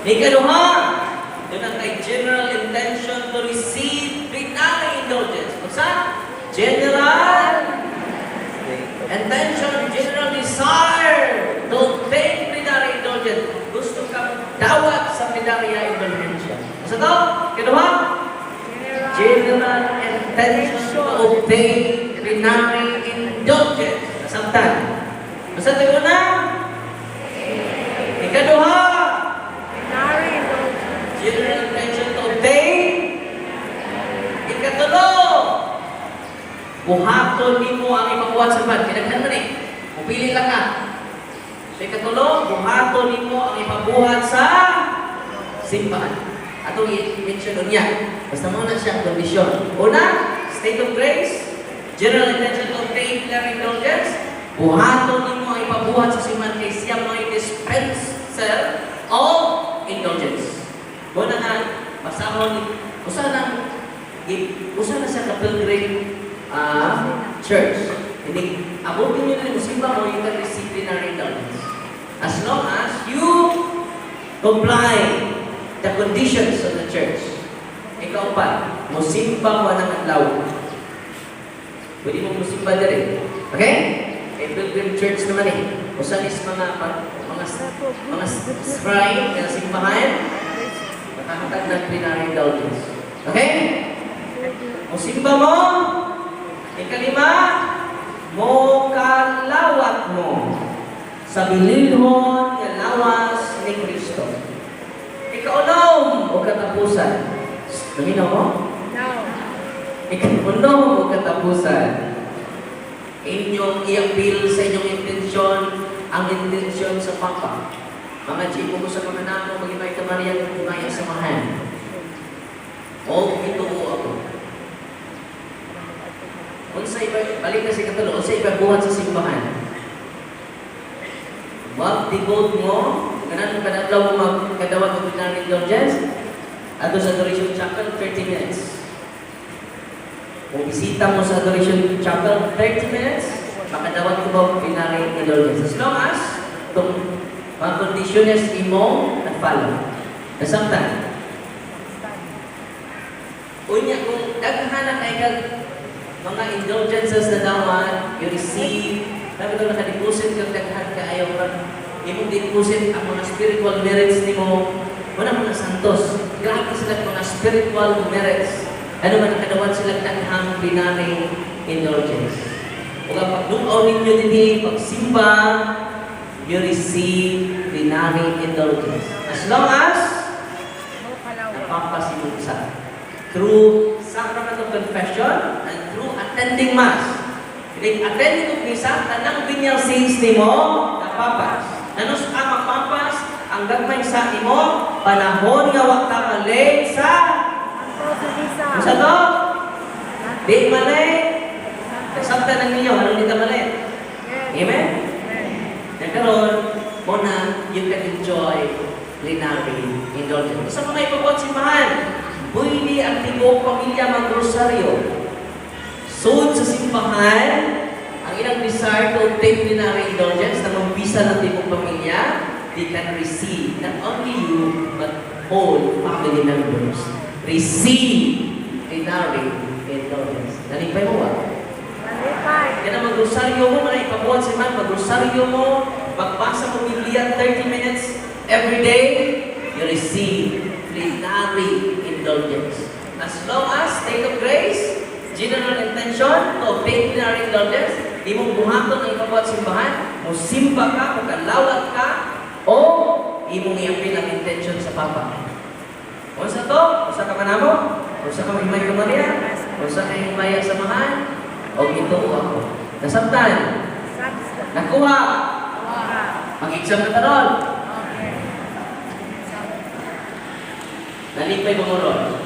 Ikaduha, doon ang kay general intention to receive plenary indulgence. Kung general intention, general desire to obtain plenary indulgence. Gusto kang dawat sa plenary indulgence. Kung to? Ikaduha, general intention to obtain plenary indulgence. Nasabtan. Basta ito na. Ikaduha, general intention to obtain. Ikatulo, buhaton nimo ang ipabuhat sa man. Kinaghan man Pupili lang ka. Ikatulo, buhaton nimo ang ipabuhat sa simbahan. Atong i-mention doon yan. Basta mo na siya kondisyon. Una, state of grace, general intention to obtain plenary indulgence. Buhaton nimo ang ipabuhat sa simbahan kay siya mo dispenser of indulgence. Muna na, masahon, usa na siya ka-pilgrim church. Hindi, abutin nyo na yung simba mo, you can receive plenary indulgence. As long as you comply the conditions of the church. Ikaw pa, musimba mo ng adlaw. Pwede mo musimba na rin. Okay? Kay pilgrim church naman Usan is mga shrine na simbahan, makahatag ng plenary indulgence. Okay? Musimba mo. Ikalima, mo kalawat mo sa bililhon nga lawas ni Kristo. Ikaunom o katapusan. Naminaw mo? No. Ikaunom o katapusan. Inyong i-appeal sa inyong intensyon, ang intensyon sa Papa. Mga chico mo sa mga namo, mag-imay ka Maria, kumaya samahan. O, ito mo ako. Unsay balik na si katulo, unsay iba buhat sa simbahan. Mag-devote mo, kanan mo kadadlaw mo magkadawat ng plenary indulgence, ato sa Adoration Chapel, 30 minutes. Kung bisita mo sa Adoration Chapel, 30 minutes, makadawat ko ba plenary indulgence. As long as, itong mga conditions imo at follow. Nasamtan. Unya, kung daghan na kay mga indulgences na dawan, you receive, sabi ko nakadeposit kang daghan ka ayaw ka, imong deposit ang mga spiritual merits ni mo, wala mga santos, grabe sila mga spiritual merits, ano man nakadawan sila daghang plenary indulgence. Kung ang pagdukaw ninyo din, pagsimba, you receive plenary indulgence. As long as, napapasimulsa. Through sacrament of confession and through attending Mass. Attending of Misa, tanang binyang saints ni mo, napapas. Nanos ang mapapas, ang gagmay sa imo, panahon nga wak malit sa sa to? Di malit. Nasabta ng ninyo, anong di ka malit? Amen? Nagkaroon, muna, you can enjoy plenary indulgence. Sa mga ipabot simbahan, pwede ang tibok pamilya mag-rosaryo. Sud sa simbahan, ang ilang desire to obtain plenary indulgence na magbisa ng tibok pamilya, they can receive, not only you, but all family members. Receive plenary indulgence. Nalipay mo ba? Nalipay. Kaya na mag-rosaryo mo, na ipabuhat si man, mag-rosaryo mo, magbasa mo Biblia 30 minutes every day, you receive plenary indulgence. As long as state of grace, general intention to obtain plenary indulgence, di mo buhaton ang ipabuhat simbahan, musimba ka, magkalawat ka, o imong i-appeal ang intention sa Papa. Kung sa to, kung sa kamanamo, kung sa kamahimay ka Maria, kung sa kahimaya samahan, o ito ako. Nasabtan, nakuha, mag-exam na taron. Nalipay mo ron.